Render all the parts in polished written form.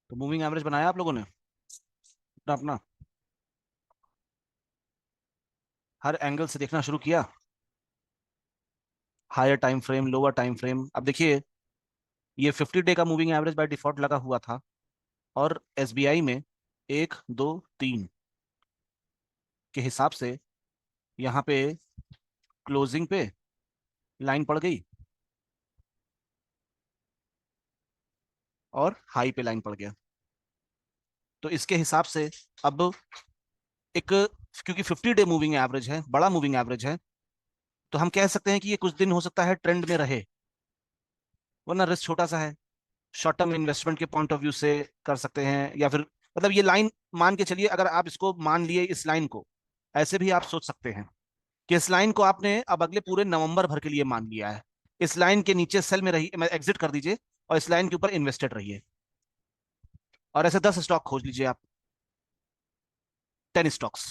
तो moving average बनाया आप लोगों ने अपना अपना, हर एंगल से देखना शुरू किया, higher time frame, lower time frame. अब देखिए, ये 50 डे का मूविंग एवरेज बाय डिफॉल्ट लगा हुआ था, और एसबीआई में 1 2 3 के हिसाब से यहाँ पे क्लोजिंग पे लाइन पड़ गई और हाई पे लाइन पड़ गया। तो इसके हिसाब से अब एक, क्योंकि 50 डे मूविंग एवरेज है, बड़ा मूविंग एवरेज है, तो हम कह सकते हैं कि ये कुछ दिन हो सकता है ट्रेंड में रहे, वरना रिस्क छोटा सा है। शॉर्ट टर्म इन्वेस्टमेंट के पॉइंट ऑफ व्यू से कर सकते हैं, या फिर मतलब ये लाइन मान के चलिए, अगर आप इसको मान लिए, इस लाइन को ऐसे भी आप सोच सकते हैं कि इस लाइन को आपने अब अगले पूरे नवंबर भर के लिए मान लिया है। इस लाइन के नीचे सेल में रही, एग्जिट कर दीजिए, और इस लाइन के ऊपर इन्वेस्टेड रहिए, और ऐसे 10 स्टॉक खोज लीजिए आप, 10 स्टॉक्स,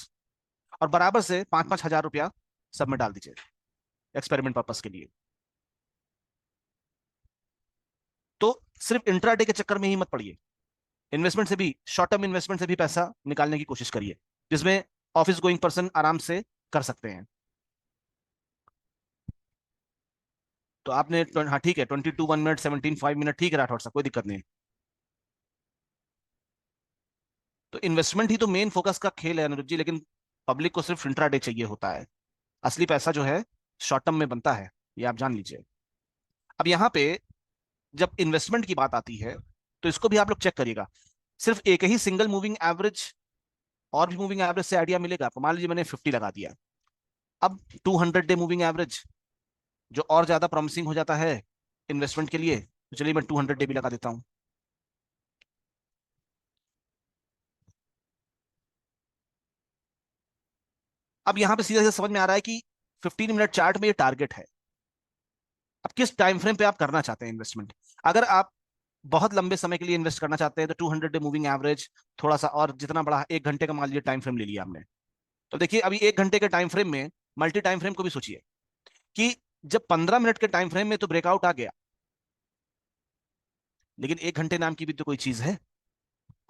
और बराबर से 5 5 हजार रुपया सब में डाल दीजिए एक्सपेरिमेंट पर्पस के लिए। तो सिर्फ इंट्राडे के चक्कर में ही मत पड़िए, इन्वेस्टमेंट से भी, शॉर्ट टर्म इन्वेस्टमेंट से भी पैसा निकालने की कोशिश करिए, जिसमें ऑफिस गोइंग पर्सन आराम से कर सकते हैं। तो आपने हाँ ठीक है, 22 1 मिनट, 17 5 मिनट, ठीक है राठौर साहब, कोई दिक्कत नहीं। तो इन्वेस्टमेंट ही तो मेन फोकस का खेल है अनुरुद्ध जी, लेकिन पब्लिक को सिर्फ इंट्राडे चाहिए होता है। असली पैसा जो है शॉर्ट टर्म में बनता है, ये आप जान लीजिए। अब यहाँ पे जब इन्वेस्टमेंट की बात आती है, तो इसको भी आप लोग चेक करिएगा। सिर्फ एक ही सिंगल मूविंग एवरेज, और भी मूविंग एवरेज से आइडिया मिलेगा आपको। मान लीजिए मैंने 50 लगा दिया, अब 200 डे मूविंग एवरेज जो और ज्यादा प्रॉमिसिंग हो जाता है इन्वेस्टमेंट के लिए, तो चलिए मैं 200 डे भी लगा देता हूं। अब यहां पे सीधा सीधा समझ में आ रहा है कि 15 मिनट चार्ट में ये टारगेट है। अब किस टाइम फ्रेम पे आप करना चाहते हैं इन्वेस्टमेंट? अगर आप बहुत लंबे समय के लिए इन्वेस्ट करना चाहते हैं, तो 200 डे मूविंग एवरेज थोड़ा सा और जितना बड़ा, 1 घंटे का मान लीजिए टाइम फ्रेम ले लिया हमने, तो देखिए अभी 1 घंटे के टाइम फ्रेम में, मल्टी टाइम फ्रेम को भी सोचिए कि जब 15 मिनट के टाइम फ्रेम में तो ब्रेकआउट आ गया, लेकिन 1 घंटे नाम की भी तो कोई चीज है,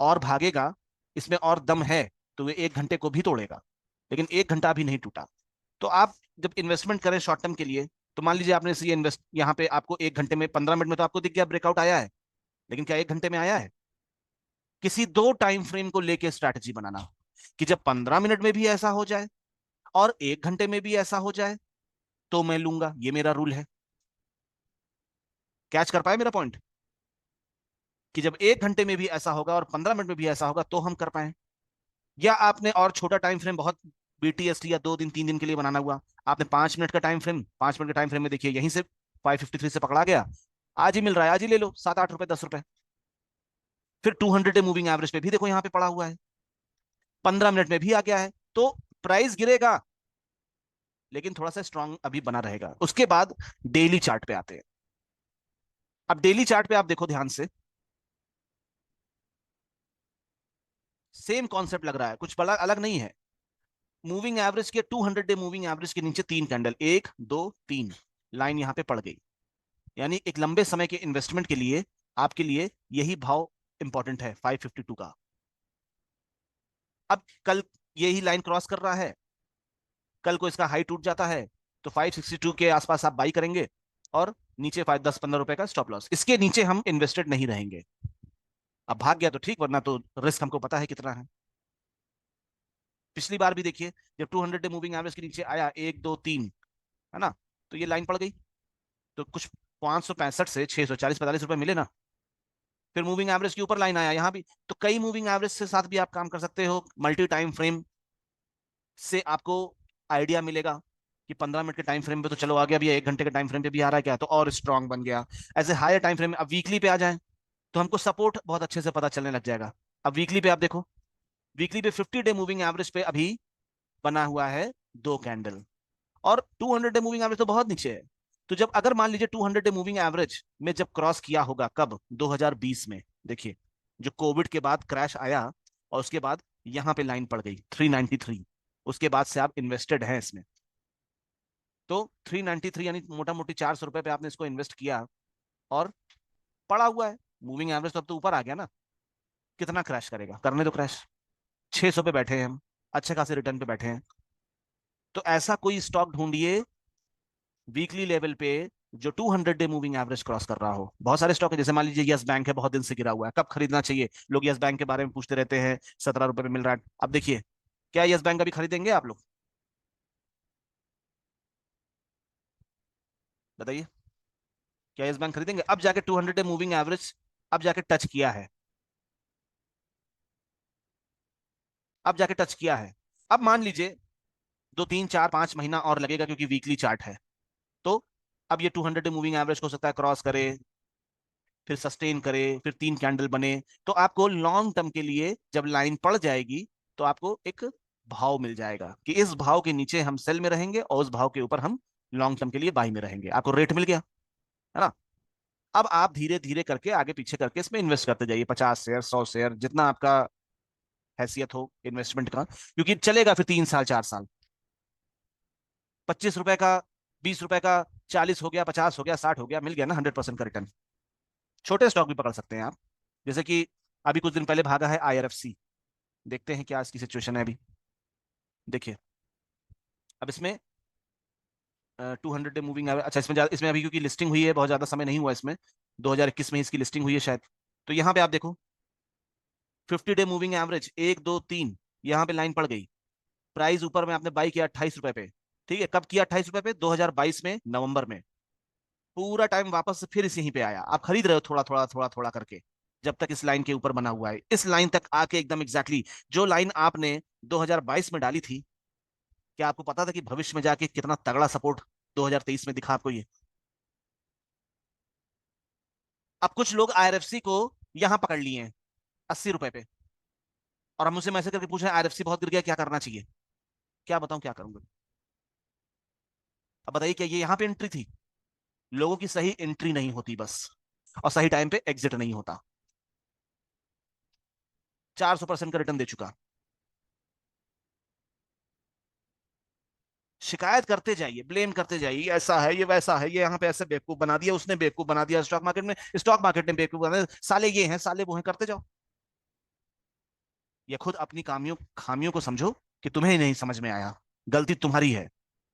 और भागेगा, इसमें और दम है, तो वे 1 घंटे को भी तोड़ेगा, लेकिन 1 घंटा भी नहीं टूटा। तो आप जब इन्वेस्टमेंट करें शॉर्ट टर्म के लिए, तो मान लीजिए आपने ये इन्वेस्ट यहाँ पे, आपको 1 घंटे में, 15 मिनट में तो आपको दिख गया ब्रेकआउट आया है, लेकिन क्या 1 घंटे में आया है? किसी दो टाइम फ्रेम को लेके स्ट्रैटेजी बनाना, कि जब 15 मिनट में भी ऐसा हो जाए और 1 घंटे में भी ऐसा हो जाए, तो मैं लूंगा, ये मेरा रूल है। कैच कर पाए मेरा पॉइंट? कि जब 1 घंटे में भी ऐसा होगा और 15 मिनट में भी ऐसा होगा, तो हम कर पाए। या आपने और छोटा टाइम फ्रेम, बहुत बीटीएसटी या 2 दिन 3 दिन के लिए बनाना हुआ, आपने 5 मिनट का टाइम फ्रेम, 5 मिनट के टाइम फ्रेम में देखिए यहीं से 553 से पकड़ा गया, आज ही मिल रहा है, आज ही ले लो, 7 8 रुपए 10 रुपए। फिर 200 डे मूविंग एवरेज पे भी देखो यहाँ पे पड़ा हुआ है, 15 मिनट में भी आ गया है, तो प्राइस गिरेगा, लेकिन थोड़ा सा स्ट्रांग अभी बना रहेगा। उसके बाद डेली चार्ट पे आते हैं। अब डेली चार्ट पे आप देखो ध्यान से, सेम कॉन्सेप्ट लग रहा है, कुछ बड़ा अलग नहीं है। मूविंग एवरेज के, 200 डे मूविंग एवरेज के नीचे 3 कैंडल, 1 2 3 लाइन यहां पे पड़ गई, यानी एक लंबे समय के इन्वेस्टमेंट के लिए आपके लिए यही भाव इंपॉर्टेंट है, 552 का। अब कल यही लाइन क्रॉस कर रहा है, कल को इसका हाई टूट जाता है, तो 562 के आसपास आप बाई करेंगे, और नीचे 5 10 15 रुपए का स्टॉप लॉस, इसके नीचे हम इन्वेस्टेड नहीं रहेंगे। अब भाग गया तो ठीक, वरना तो रिस्क हमको पता है कितना है। पिछली बार भी देखिए, जब 200 डे मूविंग एवरेज के नीचे आया, 1 2 3, है ना, तो ये लाइन पड़ गई, तो कुछ 565 से 640 45 रुपए मिले ना। फिर मूविंग एवरेज के ऊपर लाइन आया यहाँ भी, तो कई मूविंग एवरेज से साथ भी आप काम कर सकते हो। मल्टी टाइम फ्रेम से आपको आइडिया मिलेगा कि 15 मिनट के टाइम फ्रेम पे तो चलो आ गया, अभी 1 घंटे के टाइम फ्रेम पे भी आ रहा है क्या, तो और स्ट्रांग बन गया। ऐसे हायर टाइम फ्रेम में अब वीकली पे आ जाए, तो हमको सपोर्ट बहुत अच्छे से पता चलने लग जाएगा। अब वीकली पे आप देखो, वीकली पे 50 डे मूविंग एवरेज पे अभी बना हुआ है 2 कैंडल, और 200 डे मूविंग एवरेज तो बहुत नीचे है। तो जब, अगर मान लीजिए 200 डे मूविंग एवरेज में जब क्रॉस किया होगा, कब? 2020 में, देखिए जो कोविड के बाद क्रैश आया, और उसके बाद यहां पे लाइन पड़ गई 393, उसके बाद से आप इन्वेस्टेड हैं इसमें। तो 393 यानी मोटा मोटी 400 रुपए पे आपने इसको इन्वेस्ट किया, और पड़ा हुआ है, मूविंग एवरेज तो अब तो ऊपर आ गया ना। कितना क्रैश करेगा, करने दो क्रैश। 600 पे बैठे हैं हम, अच्छे खासे रिटर्न पे बैठे हैं। तो ऐसा कोई स्टॉक ढूंढिए वीकली लेवल पे जो 200 डे मूविंग एवरेज क्रॉस कर रहा हो। बहुत सारे स्टॉक है, जैसे मान लीजिए यस बैंक है, बहुत दिन से गिरा हुआ है, कब खरीदना चाहिए? लोग यस बैंक के बारे में पूछते रहते हैं, 17 रुपए में मिल रहा है। अब देखिए, क्या यस बैंक अभी खरीदेंगे आप लोग? बताइए, क्या यस बैंक खरीदेंगे? अब जाके 200 डे मूविंग एवरेज अब जाके टच किया है, अब जाके टच किया है। अब मान लीजिए 2 3 4 5 महीना और लगेगा, क्योंकि वीकली चार्ट है। तो अब ये 200 डे मूविंग एवरेज हो सकता है क्रॉस करे, फिर सस्टेन करे, फिर 3 कैंडल बने। तो आपको लॉन्ग टर्म के लिए जब लाइन पड़ जाएगी, तो आपको एक भाव मिल जाएगा कि इस भाव के नीचे हम सेल में रहेंगे और उस भाव के ऊपर हम लॉन्ग टर्म के लिए बाई में रहेंगे। आपको रेट मिल गया, है ना? अब आप धीरे धीरे करके आगे पीछे करके इसमें इन्वेस्ट करते जाइए, 50 शेयर, 100 शेयर, जितना आपका हैसियत हो इन्वेस्टमेंट का, क्योंकि चलेगा फिर 3 साल 4 साल। 25 रुपए का, 20 रुपए का, 40 हो गया, 50 हो गया, 60 हो गया, मिल गया ना 100% का रिटर्न। छोटे स्टॉक भी पकड़ सकते हैं आप, जैसे कि अभी कुछ दिन पहले भागा है IRFC। देखते हैं क्या इसकी सिचुएशन है अभी। देखिए, अब इसमें 200 डे मूविंग एवरेज, अच्छा इसमें अभी क्योंकि लिस्टिंग हुई है, बहुत ज्यादा समय नहीं हुआ इसमें, 2021 में इसकी लिस्टिंग हुई है शायद। तो यहाँ पे आप देखो, 50 डे मूविंग एवरेज 1 2 3, यहाँ पे लाइन पड़ गई। प्राइस ऊपर में आपने बाई किया 28 रुपए पे। ठीक है, कब किया 28 रुपए पे? 2022 में नवंबर में। पूरा टाइम वापस से फिर इस यहीं पे आया। आप खरीद रहे हो थोड़ा थोड़ा थोड़ा थोड़ा करके, जब तक इस लाइन के ऊपर बना हुआ है, इस लाइन तक आके एकदम एग्जैक्टली जो लाइन आपने 2022 में डाली थी, क्या आपको पता था कि भविष्य में जाके कितना तगड़ा सपोर्ट 2023 में दिखा आपको ये? अब कुछ लोग IRFC को यहां पकड़ लिए हैं 80 रुपए पे, और हम मुझसे मैसेज करके पूछ रहे हैं IRFC बहुत गिर गया, क्या करना चाहिए? क्या बताऊं, क्या करूंगा? अब बताइए, क्या ये यहां पे एंट्री थी? लोगों की सही एंट्री नहीं होती बस, और सही टाइम पे एग्जिट नहीं होता। 400% का रिटर्न दे चुका। शिकायत करते जाइए, ब्लेम करते जाइए, ऐसा है, ये वैसा है, ये यहाँ पे ऐसे बेवकूफ बना दिया, उसने बेवकूफ बना दिया, स्टॉक मार्केट ने बेवकूफ बना दिया, साले ये हैं, साले वो हैं, करते जाओ। या खुद अपनी कामियों खामियों को समझो कि तुम्हें नहीं समझ में आया, गलती तुम्हारी है।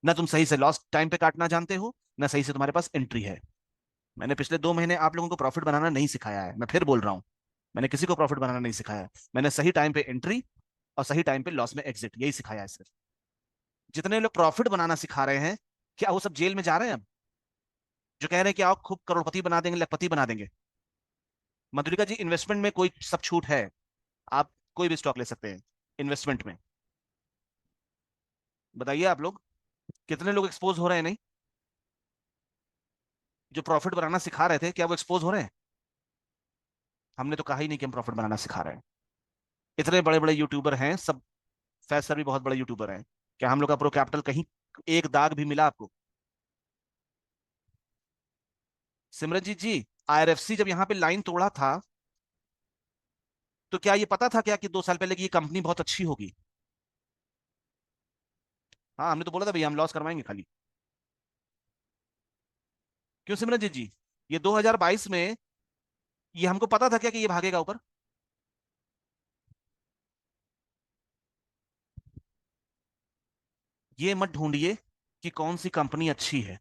ना तुम सही से लॉस टाइम पे काटना जानते हो, ना सही से तुम्हारे पास एंट्री है। मैंने पिछले 2 महीने आप लोगों को प्रॉफिट बनाना नहीं सिखाया है, मैं फिर बोल रहा हूँ। मैंने किसी को प्रॉफिट बनाना नहीं सिखाया है। मैंने सही टाइम पे एंट्री और सही टाइम पे लॉस में एग्जिट, यही सिखाया है सिर्फ। जितने लोग प्रॉफिट बनाना सिखा रहे हैं, क्या वो सब जेल में जा रहे हैं अब? जो कह रहे हैं कि आओ खूब करोड़पति बना देंगे, लखपति बना देंगे। मधुलिका जी, इन्वेस्टमेंट में कोई सब छूट है, आप कोई भी स्टॉक ले सकते हैं इन्वेस्टमेंट में। बताइए आप लोग, कितने लोग एक्सपोज हो रहे हैं? नहीं, जो प्रॉफिट बनाना सिखा रहे थे, क्या वो एक्सपोज हो रहे हैं? हमने तो कहा ही नहीं कि हम प्रॉफिट बनाना सिखा रहे हैं। इतने बड़े बड़े यूट्यूबर हैं सब, फैज सर भी बहुत बड़े यूट्यूबर हैं, क्या हम लोग का प्रो कैपिटल कहीं एक दाग भी मिला आपको? सिमरनजीत जी, IRFC जब यहाँ पे लाइन तोड़ा था, तो क्या ये पता था क्या कि 2 साल पहले की ये कंपनी बहुत अच्छी होगी? हाँ, हमने तो बोला था भैया हम लॉस करवाएंगे खाली। क्यों सिमरनजीत जी, ये 2022 में ये हमको पता था क्या कि ये भागेगा ऊपर? ये मत ढूंढिए कि कौन सी कंपनी अच्छी है।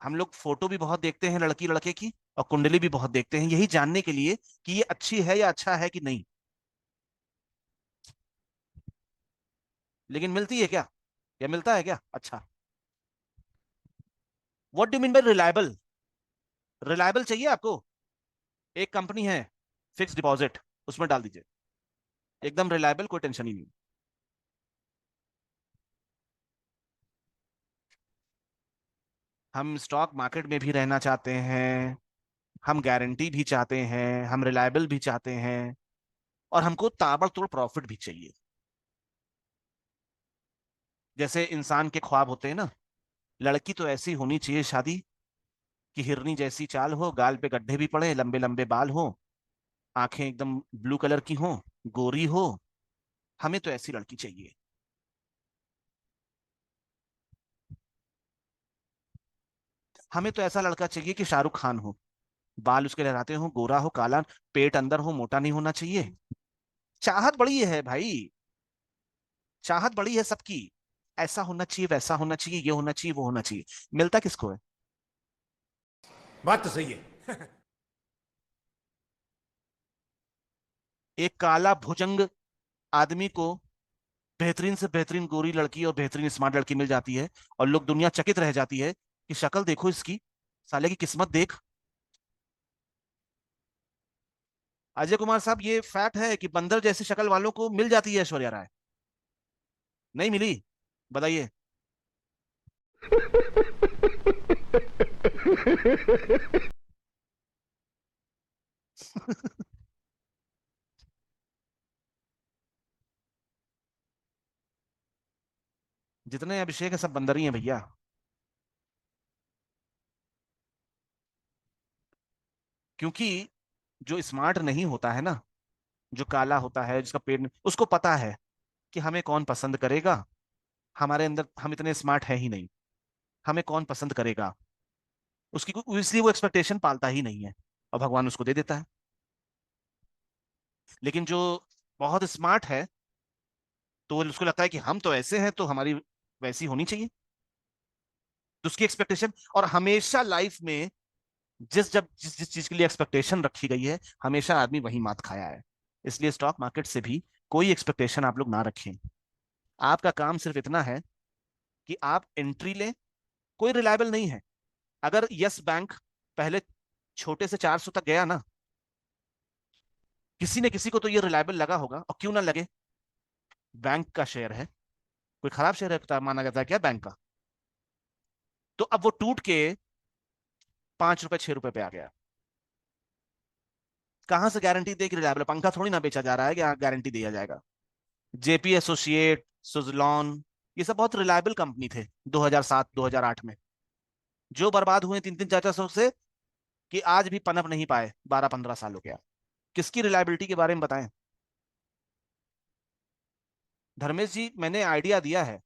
हम लोग फोटो भी बहुत देखते हैं लड़की लड़के की, और कुंडली भी बहुत देखते हैं, यही जानने के लिए कि ये अच्छी है या अच्छा है कि नहीं। लेकिन मिलती है क्या? या मिलता है क्या? अच्छा, what do mean by reliable? Reliable चाहिए आपको? एक कंपनी है, फिक्स डिपॉजिट, उसमें डाल दीजिए, एकदम रिलायबल, कोई टेंशन ही नहीं। हम स्टॉक मार्केट में भी रहना चाहते हैं, हम गारंटी भी चाहते हैं, हम रिलायबल भी चाहते हैं, और हमको ताबड़तोड़ प्रॉफिट भी चाहिए। जैसे इंसान के ख्वाब होते हैं ना, लड़की तो ऐसी होनी चाहिए शादी कि हिरनी जैसी चाल हो, गाल पे गड्ढे भी पड़े, लंबे लंबे बाल हो, आंखें एकदम ब्लू कलर की हो, गोरी हो। हमें तो ऐसी लड़की चाहिए। हमें तो ऐसा लड़का चाहिए कि शाहरुख खान हो। बाल उसके लहराते हो, गोरा हो, काला, पेट अंदर हो, मोटा नहीं होना चाहिए। चाहत बड़ी है भाई, चाहत बड़ी है सबकी। ऐसा होना चाहिए, वैसा होना चाहिए, ये होना चाहिए, वो होना चाहिए। मिलता किसको है? बात तो सही है। एक काला भुजंग आदमी को बेहतरीन से बेहतरीन गोरी लड़की और बेहतरीन स्मार्ट लड़की मिल जाती है, और लोग, दुनिया चकित रह जाती है कि शक्ल देखो इसकी, साले की किस्मत देख। अजय कुमार साहब, ये फैक्ट है कि बंदर जैसी शक्ल वालों को मिल जाती है ऐश्वर्या राय। नहीं मिली? बताइए। जितने अभिषेक है सब बंदर ही हैं भैया। क्योंकि जो स्मार्ट नहीं होता है ना, जो काला होता है, जिसका पेट उसको पता है कि हमें कौन पसंद करेगा। हमारे अंदर हम इतने स्मार्ट है ही नहीं, हमें कौन पसंद करेगा, इसलिए वो एक्सपेक्टेशन पालता ही नहीं है, और भगवान उसको दे देता है। लेकिन जो बहुत स्मार्ट है, तो उसको लगता है कि हम तो ऐसे हैं तो हमारी वैसी होनी चाहिए, तो उसकी एक्सपेक्टेशन। और हमेशा लाइफ में जिस जिस चीज के लिए एक्सपेक्टेशन रखी गई है, हमेशा आदमी वही मात खाया है। इसलिए स्टॉक मार्केट से भी कोई एक्सपेक्टेशन आप लोग ना रखें। आपका काम सिर्फ इतना है कि आप एंट्री लें। कोई रिलायबल नहीं है। अगर यस बैंक पहले छोटे से 400 तक गया ना, किसी ने किसी को तो ये रिलायबल लगा होगा, और क्यों ना लगे, बैंक का शेयर है, कोई खराब शेयर है माना जाता है क्या बैंक का? तो अब वो टूट के 5 रुपए 6 रुपए पे आ गया। कहां से गारंटी दे कि रिलायबल? पंखा थोड़ी ना बेचा जा रहा है कि गारंटी दिया जाएगा। जेपी एसोसिएट, सुजलॉन, ये सब बहुत रिलायबल कंपनी थे 2007 2008 में, जो बर्बाद हुए 3 3 4 4 सौ से, कि आज भी पनप नहीं पाए, 12 15 साल हो गया। किसकी रिलायबिलिटी के बारे में बताएं? धर्मेश जी, मैंने आइडिया दिया है।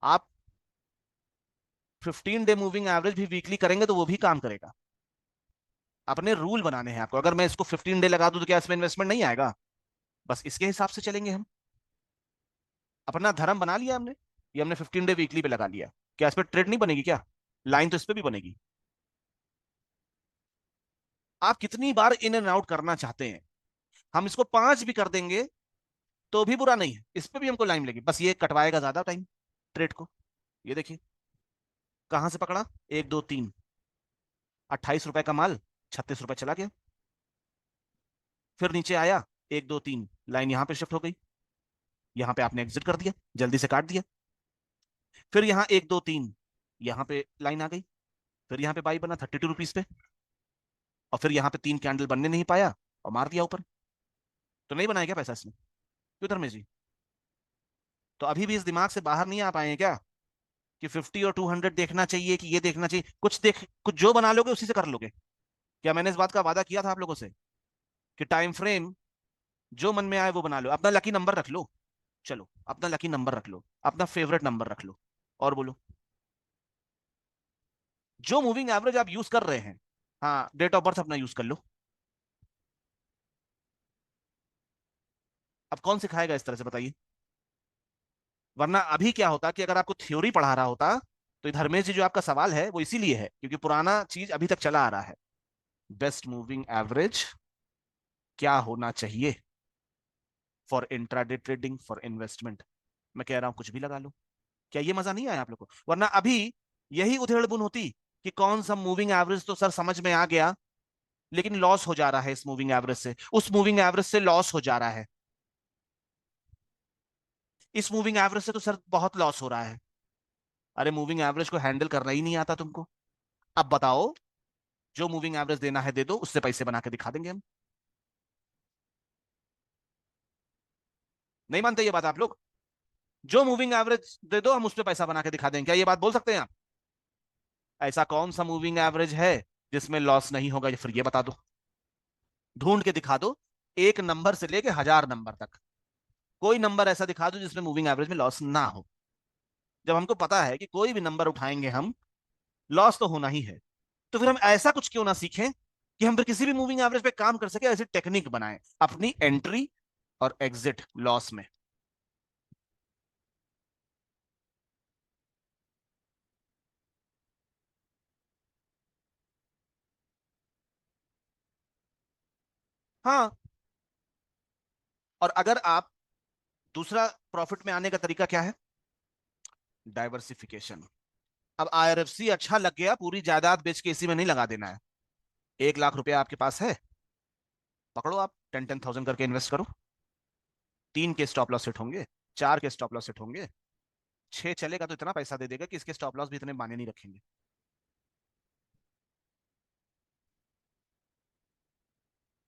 आप 15 डे मूविंग एवरेज भी वीकली करेंगे तो वो भी काम करेगा। अपने रूल बनाने हैं आपको। अगर मैं इसको 15 डे लगा दूं तो क्या इसमें इन्वेस्टमेंट नहीं आएगा? बस इसके हिसाब से चलेंगे हम। अपना धर्म बना लिया हमने, ये हमने 15 डे वीकली पे लगा लिया। क्या इस पर ट्रेड नहीं बनेगी क्या? लाइन तो इस पे भी बनेगी। आप कितनी बार इन एंड आउट करना चाहते हैं? हम इसको 5 भी कर देंगे तो भी बुरा नहीं है, इस पे भी हमको लाइन लगी, बस ये कटवाएगा ज्यादा टाइम ट्रेड को। ये देखिए, कहां से पकड़ा, 1 2 3, 28 रुपए का माल, 36 रुपए चला गया। फिर नीचे आया, 1 2 3, लाइन यहां पे शिफ्ट हो गई, यहां पे आपने एग्जिट कर दिया, जल्दी से काट दिया। फिर यहाँ 1 2 3, यहाँ पे लाइन आ गई, फिर यहाँ पे बाई बना 32 रुपीज पे, और फिर यहाँ पे 3 कैंडल बनने नहीं पाया, और मार दिया ऊपर। तो नहीं बनाया क्या पैसा इसमें? क्यों धर्मेश जी? तो अभी भी इस दिमाग से बाहर नहीं आ पाए हैं क्या कि 50 और 200 देखना चाहिए, कि ये देखना चाहिए? कुछ जो बना लोगे उसी से कर लोगे क्या? मैंने इस बात का वादा किया था आप लोगों से कि टाइम फ्रेम जो मन में आए वो बना लो, अपना लकी नंबर रख लो। चलो, अपना लकी नंबर रख लो, अपना फेवरेट नंबर रख लो, और बोलो जो मूविंग एवरेज आप यूज कर रहे हैं। हाँ, डेट ऑफ बर्थ अपना यूज कर लो। अब कौन सिखाएगा इस तरह से, बताइए? वरना अभी क्या होता कि अगर आपको थ्योरी पढ़ा रहा होता, तो धर्मेश जी जो आपका सवाल है वो इसीलिए है क्योंकि पुराना चीज अभी तक चला आ रहा है। बेस्ट मूविंग एवरेज क्या होना चाहिए for intraday trading, for investment? मैं कह रहा हूं कुछ भी लगा लो। क्या ये मजा नहीं आया आप लोग को? वरना अभी यही उधेड़ बुन होती कि कौन सा मूविंग एवरेज तो सर समझ में आ गया, लेकिन लॉस हो जा रहा है इस मूविंग एवरेज से, उस मूविंग एवरेज से लॉस हो जा रहा है, इस मूविंग एवरेज से तो सर बहुत लॉस हो रहा है। अरे मूविंग एवरेज को हैंडल करना ही नहीं आता तुमको। अब बताओ, जो मूविंग एवरेज देना है दे दो, उससे पैसे बना के दिखा देंगे हम। नहीं मानते ये बात आप लोग? जो मूविंग एवरेज दे दो हम उस पर पैसा बना के दिखा देंगे, क्या ये बात बोल सकते हैं आप? ऐसा कौन सा मूविंग एवरेज है जिसमें लॉस नहीं होगा, या फिर ये बता दो, ढूंढ के दिखा दो, एक नंबर से लेके 1000 नंबर तक कोई नंबर ऐसा दिखा दो जिसमें मूविंग एवरेज में लॉस ना हो। जब हमको पता है कि कोई भी नंबर उठाएंगे हम, लॉस तो होना ही है, तो फिर हम ऐसा कुछ क्यों ना सीखें कि हम फिर किसी भी मूविंग एवरेज पे काम कर सके, ऐसी टेक्निक बनाएं अपनी एंट्री और एग्जिट लॉस में। हाँ, और अगर आप, दूसरा प्रॉफिट में आने का तरीका क्या है? डाइवर्सिफिकेशन। अब आईआरएफसी अच्छा लग गया, पूरी जायदाद बेच के इसी में नहीं लगा देना है। 1 लाख रुपया आपके पास है, पकड़ो आप 10,000 करके इन्वेस्ट करो। 3 के स्टॉप लॉस हिट होंगे, 4 के स्टॉप लॉस हिट होंगे, 6 चलेगा तो इतना पैसा दे देगा कि इसके स्टॉप लॉस भी इतने माने नहीं रखेंगे।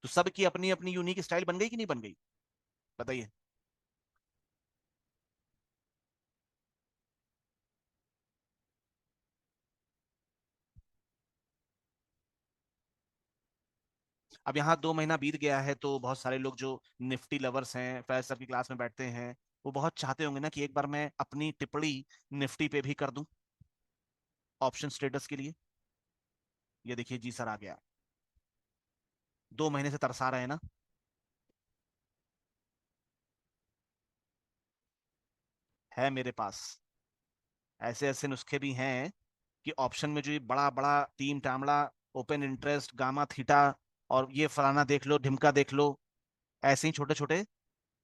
तो सबकी अपनी अपनी यूनिक स्टाइल बन गई कि नहीं बन गई? बताइए। अब यहाँ 2 महीना बीत गया है, तो बहुत सारे लोग जो निफ्टी लवर्स हैं, फैज सर की क्लास में बैठते हैं, वो बहुत चाहते होंगे ना कि एक बार मैं अपनी टिप्पणी निफ्टी पे भी कर दूं ऑप्शन स्टेटस के लिए। ये देखिए जी सर आ गया। 2 महीने से तरसा रहे हैं ना। है मेरे पास ऐसे ऐसे नुस्खे भी हैं कि ऑप्शन में जो ये बड़ा बड़ा टीम टामड़ा, ओपन इंटरेस्ट, गामा थीटा, और ये फलाना देख लो, ढिमका देख लो, ऐसे ही छोटे छोटे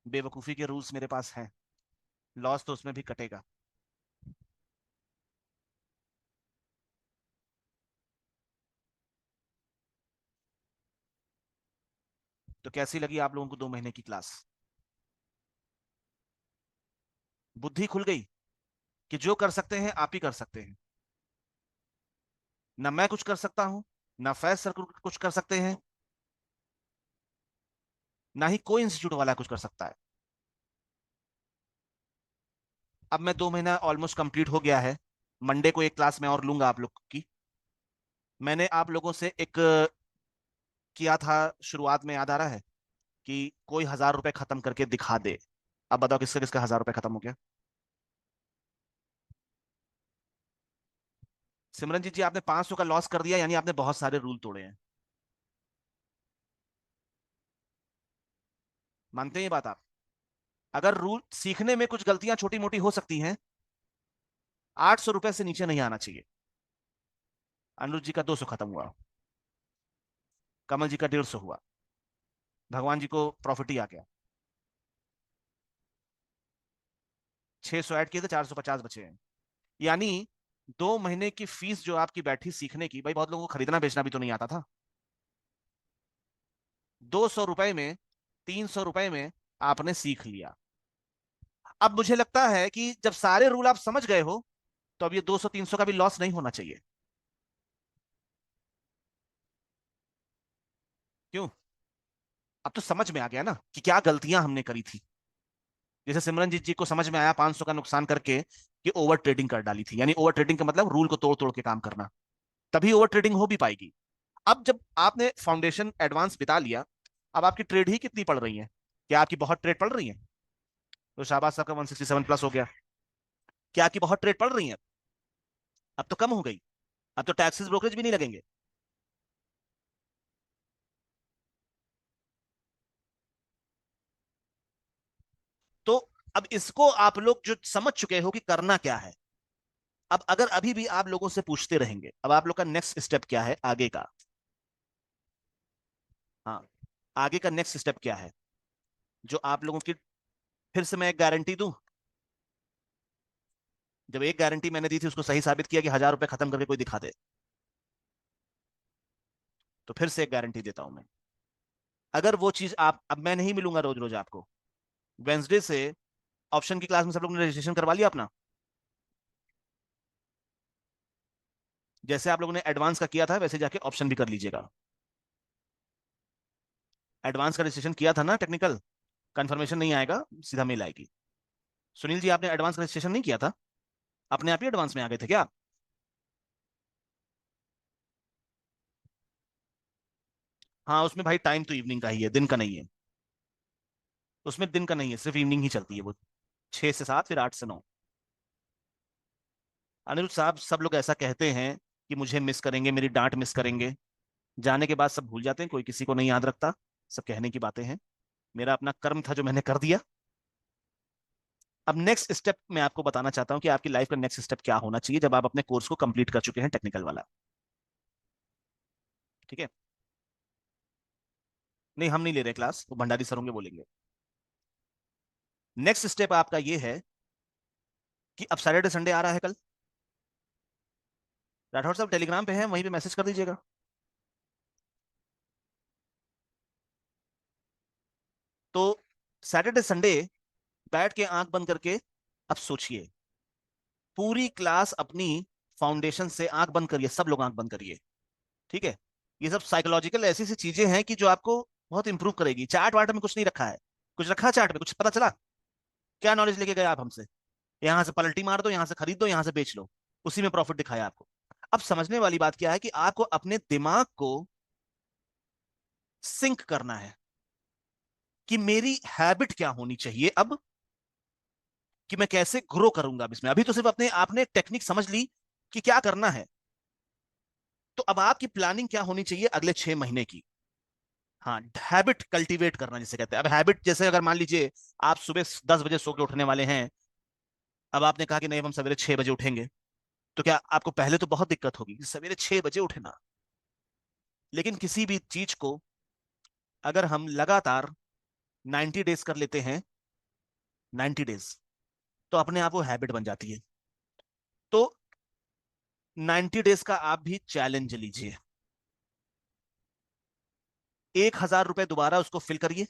बेवकूफी के रूल्स मेरे पास हैं। लॉस तो उसमें भी कटेगा। तो कैसी लगी आप लोगों को 2 महीने की क्लास? बुद्धि खुल गई कि जो कर सकते हैं आप ही कर सकते हैं। ना मैं कुछ कर सकता हूं, ना फैज सर कुछ कर सकते हैं, ना ही कोई इंस्टीट्यूट वाला कुछ कर सकता है। अब मैं 2 महीना ऑलमोस्ट कंप्लीट हो गया है। मंडे को एक क्लास मैं और लूंगा आप लोग की। मैंने आप लोगों से एक किया था शुरुआत में, याद आ रहा है कि कोई 1,000 रुपए खत्म करके दिखा दे। अब बताओ किसका किसका 1,000 रुपए खत्म हो गया? सिमरनजीत जी, आपने 500 का लॉस कर दिया, यानी आपने बहुत सारे रूल तोड़े हैं। मानते हैं ये बात आप? अगर रूल सीखने में कुछ गलतियां छोटी मोटी हो सकती हैं, 800 रुपए से नीचे नहीं आना चाहिए। अनिरुद्ध जी का 200 खत्म हुआ, कमल जी का 150 हुआ, भगवान जी को प्रॉफिट ही आ गया। 600 ऐड किए थे, 450 बचे हैं। यानी 2 महीने की फीस जो आपकी बैठी सीखने की, भाई बहुत लोगों को खरीदना बेचना भी तो नहीं आता था। 200 रुपए में, 300 रुपए में आपने सीख लिया। अब मुझे लगता है कि जब सारे रूल आप समझ गए हो, तो अब ये 200 300 का भी लॉस नहीं होना चाहिए। क्यों? अब तो समझ में आ गया ना कि क्या गलतियां हमने करी थी। जैसे सिमरनजीत जी को समझ में आया 500 का नुकसान करके कि ओवर ट्रेडिंग कर डाली थी, यानी ओवर ट्रेडिंग का मतलब रूल को तोड़ तोड़ के काम करना, तभी ओवर ट्रेडिंग हो भी पाएगी। अब जब आपने फाउंडेशन एडवांस बिता लिया, अब आपकी ट्रेड ही कितनी पड़ रही है? क्या आपकी बहुत ट्रेड पड़ रही है? तो शाबाश साहब का 167 प्लस हो गया। क्या आपकी बहुत ट्रेड पड़ रही है? अब तो कम हो गई। अब तो टैक्सेस ब्रोकरेज भी नहीं लगेंगे। तो अब इसको आप लोग जो समझ चुके हो कि करना क्या है, अब अगर अभी भी आप लोगों से पूछते रहेंगे, अब आप लोग का नेक्स्ट स्टेप क्या है आगे का? हाँ, आगे का नेक्स्ट स्टेप क्या है जो आप लोगों की? फिर से मैं एक गारंटी दूं। जब एक गारंटी मैंने दी थी, उसको सही साबित किया कि 1,000 रुपए खत्म करके कोई दिखा दे, तो फिर से एक गारंटी देता हूं मैं। अगर वो चीज आप, अब मैं नहीं मिलूंगा रोज रोज आपको, वेंसडे से ऑप्शन की क्लास में सब लोग ने रजिस्ट्रेशन करवा लिया अपना? जैसे आप लोगों ने एडवांस का किया था, वैसे जाके ऑप्शन भी कर लीजिएगा। एडवांस का रजिस्ट्रेशन किया था ना टेक्निकल? कंफर्मेशन नहीं आएगा, सीधा मेल आएगी। सुनील जी, आपने एडवांस का रजिस्ट्रेशन नहीं किया था? अपने आप ही एडवांस में आ गए थे क्या? हाँ, उसमें भाई टाइम तो इवनिंग का ही है, दिन का नहीं है। उसमें दिन का नहीं है, सिर्फ इवनिंग ही चलती है वो। 6 से 7, फिर 8 से 9। अनिरुद्ध साहब, सब लोग ऐसा कहते हैं कि मुझे मिस करेंगे, मेरी डांट मिस करेंगे। जाने के बाद सब भूल जाते हैं, कोई किसी को नहीं याद रखता, सब कहने की बातें हैं। मेरा अपना कर्म था जो मैंने कर दिया। अब नेक्स्ट स्टेप मैं आपको बताना चाहता हूं कि आपकी लाइफ का नेक्स्ट स्टेप क्या होना चाहिए जब आप अपने कोर्स को कंप्लीट कर चुके हैं, टेक्निकल वाला। ठीक है? नहीं, हम नहीं ले रहे क्लास, वो भंडारी सर होंगे, बोलेंगे। नेक्स्ट स्टेप आपका ये है कि अब सैटरडे संडे आ रहा है कल। राठौर साहब टेलीग्राम पे हैं, वहीं पे मैसेज कर दीजिएगा। तो सैटरडे संडे बैठ के आंख बंद करके अब सोचिए, पूरी क्लास अपनी फाउंडेशन से आंख बंद करिए, सब लोग आंख बंद करिए। ठीक है? ये सब साइकोलॉजिकल ऐसी सी चीजें हैं कि जो आपको बहुत इंप्रूव करेगी। चार्ट वार्ट में कुछ नहीं रखा है, कुछ रखा है चार्ट में? कुछ पता चला? क्या नॉलेज लेके गए आप हमसे? यहां से पलटी मार दो, यहां से खरीद दो, यहां से बेच लो, उसी में प्रॉफिट दिखाया आपको। अब समझने वाली बात क्या है कि आपको अपने दिमाग को सिंक करना है कि मेरी हैबिट क्या होनी चाहिए अब, कि मैं कैसे ग्रो करूंगा अब इसमें। अभी तो सिर्फ अपने आपने टेक्निक समझ ली कि क्या करना है, तो अब आपकी प्लानिंग क्या होनी चाहिए अगले 6 महीने की। हाँ, हैबिट कल्टीवेट करना जिसे कहते हैं। अब हैबिट जैसे अगर मान लीजिए आप सुबह 10 बजे सो के उठने वाले हैं, अब आपने कहा कि नहीं, अब हम सवेरे 6 बजे उठेंगे, तो क्या आपको पहले तो बहुत दिक्कत होगी कि सवेरे 6 बजे उठना। लेकिन किसी भी चीज को अगर हम लगातार 90 डेज कर लेते हैं, 90 डेज, तो अपने आप वो हैबिट बन जाती है। तो 90 डेज का आप भी चैलेंज लीजिए, 1,000 रुपए दोबारा उसको फिल करिए,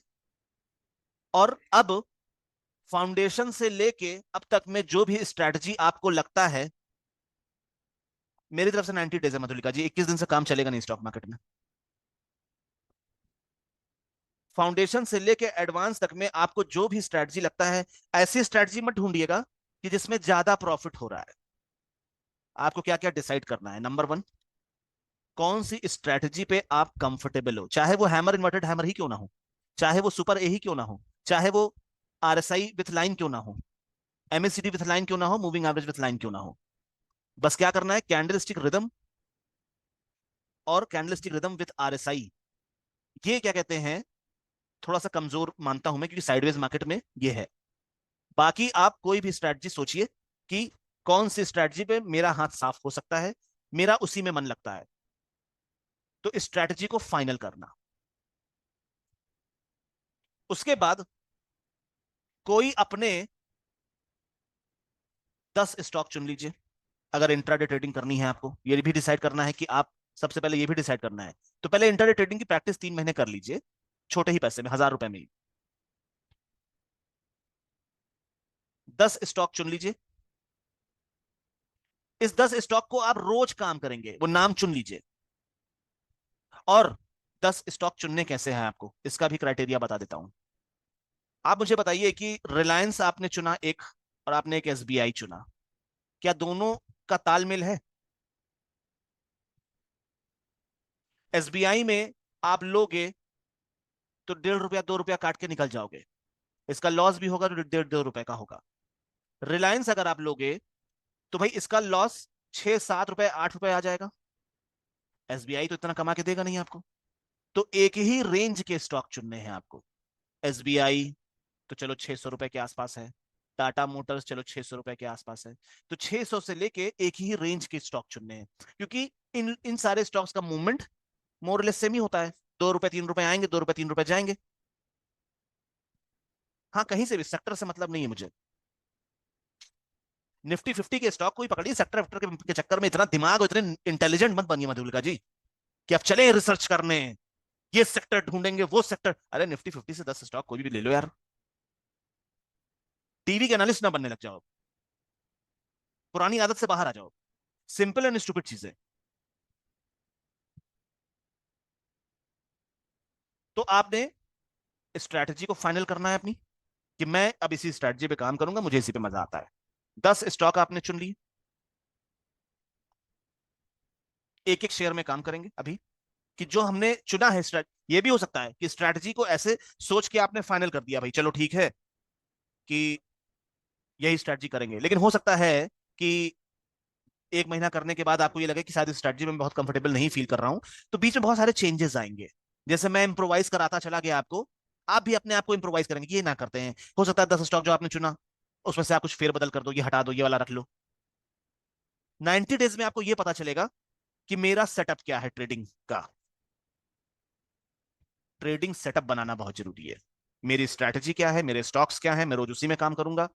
और अब फाउंडेशन से लेके अब तक में जो भी स्ट्रैटेजी आपको लगता है, मेरी तरफ से 90 डेज है मधुलिका जी, 21 दिन से काम चलेगा नहीं स्टॉक मार्केट में। फाउंडेशन से लेके एडवांस तक में आपको जो भी स्ट्रैटेजी लगता है, ऐसी स्ट्रैटेजी मत ढूंढिएगा कि जिसमें ज्यादा प्रॉफिट हो रहा है। आपको क्या क्या डिसाइड करना है। नंबर 1, कौन सी स्ट्रैटेजी पे आप कंफर्टेबल हो, चाहे वो हैमर इन्वर्टेड हैमर ही क्यों ना हो, चाहे वो सुपर ए ही क्यों ना हो, चाहे वो आरएसआई विथ लाइन क्यों ना हो, एमएसीडी विथ लाइन क्यों ना हो, मूविंग एवरेज विथ लाइन क्यों ना हो। बस क्या करना है, कैंडलस्टिक रिदम और कैंडलस्टिक रिदम विथ आरएसआई, ये क्या कहते हैं, थोड़ा सा कमजोर मानता हूं मैं, क्योंकि साइडवेज मार्केट में ये है। बाकी आप कोई भी स्ट्रैटेजी सोचिए कि कौन सी स्ट्रैटेजी पे मेरा हाथ साफ हो सकता है, मेरा उसी में मन लगता है, तो इस स्ट्रैटेजी को फाइनल करना। उसके बाद कोई अपने 10 स्टॉक चुन लीजिए। अगर इंट्राडे ट्रेडिंग करनी है आपको, ये भी डिसाइड करना है कि आप, सबसे पहले ये भी डिसाइड करना है, तो पहले इंट्राडे ट्रेडिंग की प्रैक्टिस 3 महीने कर लीजिए, छोटे ही पैसे में, 1,000 रुपए में ही। 10 स्टॉक चुन लीजिए। इस 10 स्टॉक को आप रोज काम करेंगे, वो नाम चुन लीजिए। और 10 स्टॉक चुनने कैसे हैं आपको, इसका भी क्राइटेरिया बता देता हूं। आप मुझे बताइए कि रिलायंस आपने चुना एक, और आपने एक एसबीआई चुना, क्या दोनों का तालमेल है? एसबीआई में आप लोगे तो 1.5 रुपया 2 रुपया काट के निकल जाओगे, इसका लॉस भी होगा तो 1.5 2 रुपए का होगा। रिलायंस अगर आप लोगे तो भाई इसका लॉस 6 7 रुपए 8 रुपए आ जाएगा। एसबीआई तो इतना कमा के देगा नहीं आपको। तो एक ही रेंज के स्टॉक चुनने हैं आपको। एसबीआई तो चलो 600 रुपए के आसपास है, टाटा मोटर्स चलो 600 रुपए के आसपास है, तो 600 से लेके एक ही रेंज के स्टॉक चुनने हैं, क्योंकि इन इन सारे स्टॉक्स का मूवमेंट मोरलेस सेम ही होता है, 2 रुपए 3 रुपए आएंगे, 2 रुपए 3 रुपए जाएंगे। हाँ, कहीं से भी, सेक्टर से मतलब नहीं है मुझे। निफ्टी 50 के स्टॉक को ही पकड़िए, सेक्टर वेक्टर के चक्कर में इतना दिमाग और इतने इंटेलिजेंट मत बनिए मधुलिका जी, कि अब चले रिसर्च करने, ये सेक्टर ढूंढेंगे वो सेक्टर। अरे निफ्टी 50 से 10 स्टॉक कोई भी ले लो यार, टीवी के एनालिस्ट ना बनने लग जाओ, पुरानी आदत से बाहर आ जाओ। सिंपल एंड स्टूपिड चीजें। तो आपने स्ट्रैटेजी को फाइनल करना है अपनी, कि मैं अब इसी स्ट्रैटेजी पे काम करूंगा, मुझे इसी पे मजा आता है। 10 स्टॉक आपने चुन लिए, एक एक शेयर में काम करेंगे अभी, कि जो हमने चुना है ये भी हो सकता है कि स्ट्रैटेजी को ऐसे सोच के आपने फाइनल कर दिया, भाई चलो ठीक है कि यही स्ट्रैटेजी करेंगे, लेकिन हो सकता है कि एक महीना करने के बाद आपको ये लगे कि शायद इस स्ट्रेटजी में मैं बहुत कंफर्टेबल नहीं फील कर रहा हूं, तो बीच में बहुत सारे चेंजेस आएंगे। जैसे मैं इंप्रोवाइज कराता चला गया आपको, आप भी अपने आप को इंप्रोवाइज करेंगे कि ये ना करते हैं, हो सकता है 10 स्टॉक जो आपने चुना उसमें से आप कुछ फेरबदल कर दो, ये हटा दो, ये वाला रख लो। 90 डेज में आपको ये पता चलेगा कि मेरा सेटअप क्या है ट्रेडिंग का। ट्रेडिंग सेटअप बनाना बहुत जरूरी है। मेरी स्ट्रैटेजी क्या है, मेरे स्टॉक्स क्या है, मैं रोज उसी में काम करूंगा।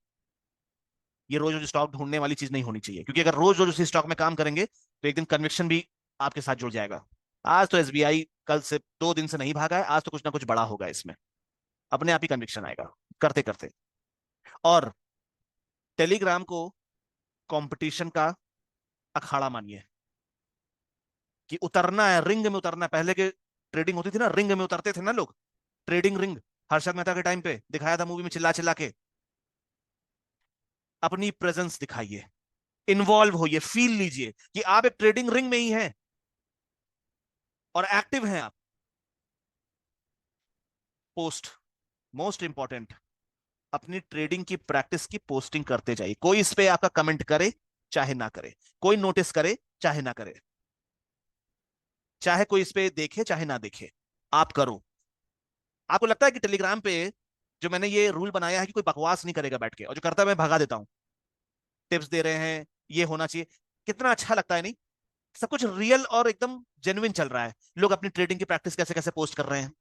ये रोज रोज स्टॉक ढूंढने वाली चीज नहीं होनी चाहिए, क्योंकि अगर रोज रोज उसी स्टॉक में काम करेंगे तो एक दिन कन्विक्शन भी आपके साथ जुड़ जाएगा। आज तो एसबीआई कल से 2 दिन से नहीं भागा है, आज तो कुछ ना कुछ बड़ा होगा इसमें, अपने आप ही कन्विक्शन आएगा करते करते। और टेलीग्राम को कंपटीशन का अखाड़ा मानिए, कि उतरना है, रिंग में उतरना है। पहले के ट्रेडिंग होती थी ना, रिंग में उतरते थे ना लोग, ट्रेडिंग रिंग, हर्षद मेहता के टाइम पे दिखाया था मूवी में चिल्ला चिल्ला के। अपनी प्रेजेंस दिखाइए, इन्वॉल्व होइए, फील लीजिए कि आप एक ट्रेडिंग रिंग में ही हैं और एक्टिव हैं आप। पोस्ट, मोस्ट इंपॉर्टेंट, अपनी ट्रेडिंग की प्रैक्टिस की पोस्टिंग करते जाइए। कोई इस पे आपका कमेंट करे चाहे ना करे, कोई नोटिस करे चाहे ना करे, चाहे कोई इस पे देखे चाहे ना देखे, आप करो। आपको लगता है कि टेलीग्राम पे जो मैंने ये रूल बनाया है कि कोई बकवास नहीं करेगा बैठ के, और जो करता है मैं भगा देता हूं, टिप्स दे रहे हैं, ये होना चाहिए, कितना अच्छा लगता है नहीं? सब कुछ रियल और एकदम जेन्युइन चल रहा है। लोग अपनी ट्रेडिंग की प्रैक्टिस कैसे कैसे पोस्ट कर रहे हैं,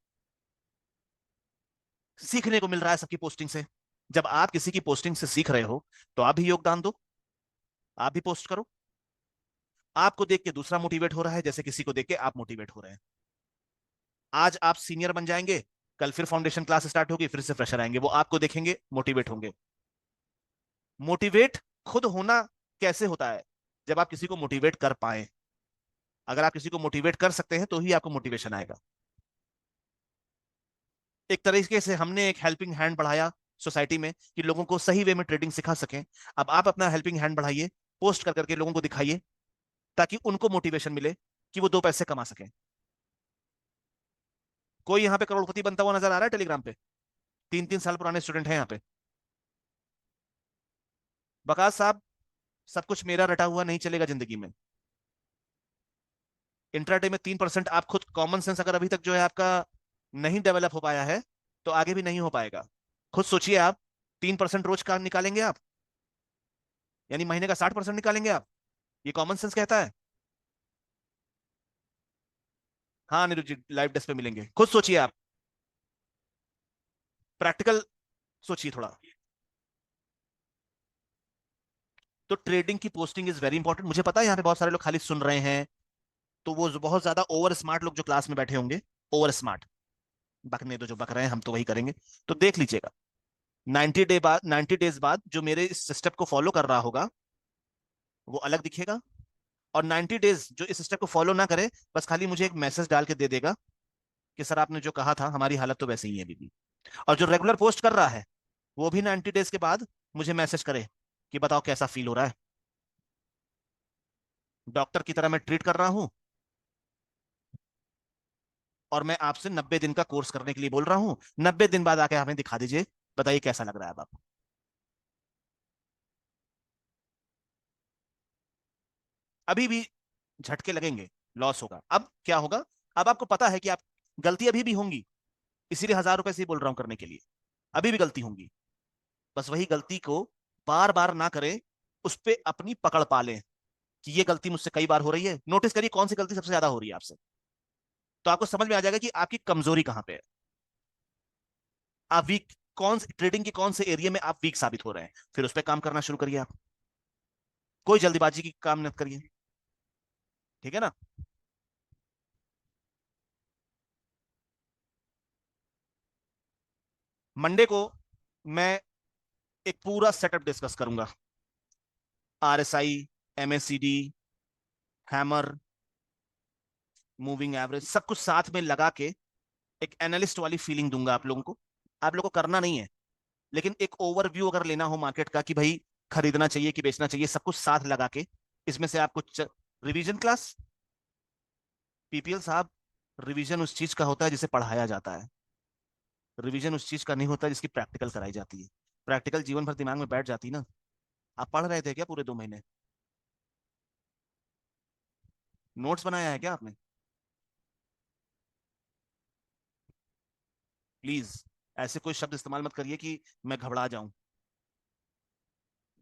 सीखने को मिल रहा है सबकी पोस्टिंग से। जब आप किसी की पोस्टिंग से सीख रहे हो तो आप भी योगदान दो, आप भी पोस्ट करो। आपको देख के दूसरा मोटिवेट हो रहा है, जैसे किसी को देख के आप मोटिवेट हो रहे हैं। आज आप सीनियर बन जाएंगे, कल फिर फाउंडेशन क्लास स्टार्ट होगी, फिर से फ्रेशर आएंगे, वो आपको देखेंगे मोटिवेट होंगे। मोटिवेट खुद होना कैसे होता है? जब आप किसी को मोटिवेट कर पाए। अगर आप किसी को मोटिवेट कर सकते हैं तो ही आपको मोटिवेशन आएगा। एक तरीके से हमने एक हेल्पिंग हैंड बढ़ाया सोसाइटी में, कि लोगों को सही वे में ट्रेडिंग सिखा सकें। अब आप अपना हेल्पिंग हैंड बढ़ाइए, पोस्ट कर करके लोगों को दिखाइए, ताकि उनको मोटिवेशन मिले कि वो 2 पैसे कमा सकें। कोई यहाँ पे करोड़पति बनता हुआ नजर आ रहा है टेलीग्राम पे? 3-3 साल पुराने स्टूडेंट हैं यहाँ पे। बकास साहब, सब कुछ मेरा रटा हुआ नहीं चलेगा जिंदगी में। इंट्राडे में 3% आप खुद कॉमन सेंस अगर अभी तक जो है आपका नहीं डेवलप हो पाया है, तो आगे भी नहीं हो पाएगा। खुद सोचिए आप, 3% रोज का निकालेंगे आप, यानी महीने का 60% निकालेंगे आप। ये कॉमन सेंस कहता है। हाँ नीरज जी, लाइव डेस्क पे मिलेंगे, खुद सोचिए आप, प्रैक्टिकल सोचिए थोड़ा। तो ट्रेडिंग की पोस्टिंग इज वेरी इंपॉर्टेंट। मुझे पता है यहाँ पे बहुत सारे लोग खाली सुन रहे हैं, तो वो बहुत ज्यादा ओवर स्मार्ट लोग जो क्लास में बैठे होंगे, ओवर स्मार्ट, बकने दो, जो बक रहे हैं हम तो वही करेंगे। तो देख लीजिएगा, 90 डेज बाद जो मेरे इस स्टेप को फॉलो कर रहा होगा वो अलग दिखेगा। और 90 डेज जो इस स्टेप को फॉलो ना करे, बस खाली मुझे एक मैसेज डाल के दे देगा कि सर आपने जो कहा था, हमारी हालत तो वैसे ही है अभी भी। और जो रेगुलर पोस्ट कर रहा है, वो भी 90 डेज के बाद मुझे मैसेज करे कि बताओ कैसा फील हो रहा है। डॉक्टर की तरह मैं ट्रीट कर रहा हूं, और मैं आपसे 90 दिन का कोर्स करने के लिए बोल रहा हूं। 90 दिन बाद आके हमें दिखा दीजिए, बताइए कैसा लग रहा है अब आपको। अभी भी झटके लगेंगे, लॉस होगा। अब क्या होगा? अब आपको पता है कि आप, गलती अभी भी होंगी, इसीलिए 1000 रुपए से ही बोल रहा हूं करने के लिए। अभी भी गलती होंगी, बस वही गलती को बार बार ना करें, उस पर अपनी पकड़ पा लें कि ये गलती मुझसे कई बार हो रही है। नोटिस करिए कौन सी गलती सबसे ज्यादा हो रही है आपसे, तो आपको समझ में आ जाएगा कि आपकी कमजोरी कहां पे है। आप वीक, कौन ट्रेडिंग के कौन से एरिया में आप वीक साबित हो रहे हैं, फिर उस पर काम करना शुरू करिए आप। कोई जल्दीबाजी की काम मत करिए, ठीक है ना? मंडे को मैं एक पूरा सेटअप डिस्कस करूंगा, RSI, MSCD, hammer, moving average, सब कुछ साथ में लगा के एक एनालिस्ट वाली फीलिंग दूंगा आप लोगों को। आप लोगों को करना नहीं है, लेकिन एक ओवरव्यू अगर लेना हो मार्केट का कि भाई खरीदना चाहिए कि बेचना चाहिए, सब कुछ साथ लगा के इसमें से आपको रिवीजन क्लास। पीपीएल साहब, रिवीजन उस चीज का होता है जिसे पढ़ाया जाता है, रिवीजन उस चीज का नहीं होता जिसकी प्रैक्टिकल कराई जाती है। प्रैक्टिकल जीवन भर दिमाग में बैठ जाती ना। आप पढ़ रहे थे क्या पूरे 2 महीने? नोट्स बनाया है क्या आपने? प्लीज ऐसे कोई शब्द इस्तेमाल मत करिए कि मैं घबरा जाऊं।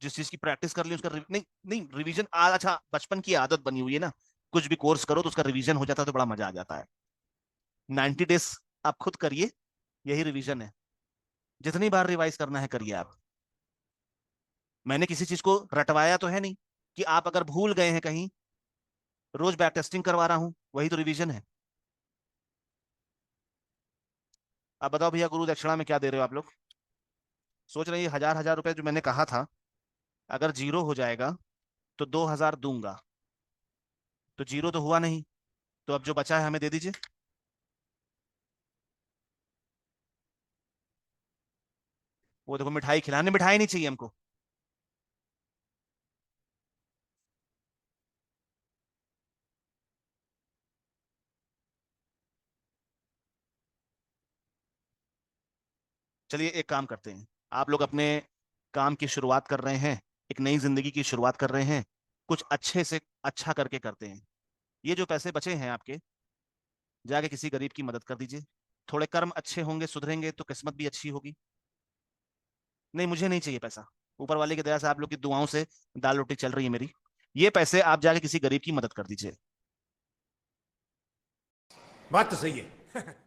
जिस चीज की प्रैक्टिस कर ली उसका नहीं नहीं रिवीजन अच्छा बचपन की आदत बनी हुई है ना। कुछ भी कोर्स करो तो उसका रिवीजन हो जाता है तो बड़ा मजा आ जाता है। 90 डेज आप खुद करिए, यही रिवीजन है। जितनी बार रिवाइज करना है करिए आप। मैंने किसी चीज को रटवाया तो है नहीं कि आप अगर भूल गए हैं कहीं, रोज बैक टेस्टिंग करवा रहा हूं, वही तो रिवीजन है। अब बताओ भैया, गुरु दक्षिणा में क्या दे रहे हो आप लोग? सोच रहे हैं 1000 1000 रुपए जो मैंने कहा था, अगर जीरो हो जाएगा तो 2000 दूंगा। तो जीरो तो हुआ नहीं, तो अब जो बचा है हमें दे दीजिए। वो देखो मिठाई खिलाने, मिठाई नहीं चाहिए हमको। चलिए एक काम करते हैं, आप लोग अपने काम की शुरुआत कर रहे हैं, एक नई जिंदगी की शुरुआत कर रहे हैं, कुछ अच्छे से अच्छा करके करते हैं। ये जो पैसे बचे हैं आपके, जाके किसी गरीब की मदद कर दीजिए। थोड़े कर्म अच्छे होंगे, सुधरेंगे तो किस्मत भी अच्छी होगी। नहीं मुझे नहीं चाहिए पैसा, ऊपर वाले की दया से आप लोग की दुआओं से दाल रोटी चल रही है मेरी। ये पैसे आप जाके किसी गरीब की मदद कर दीजिए। बात तो सही है।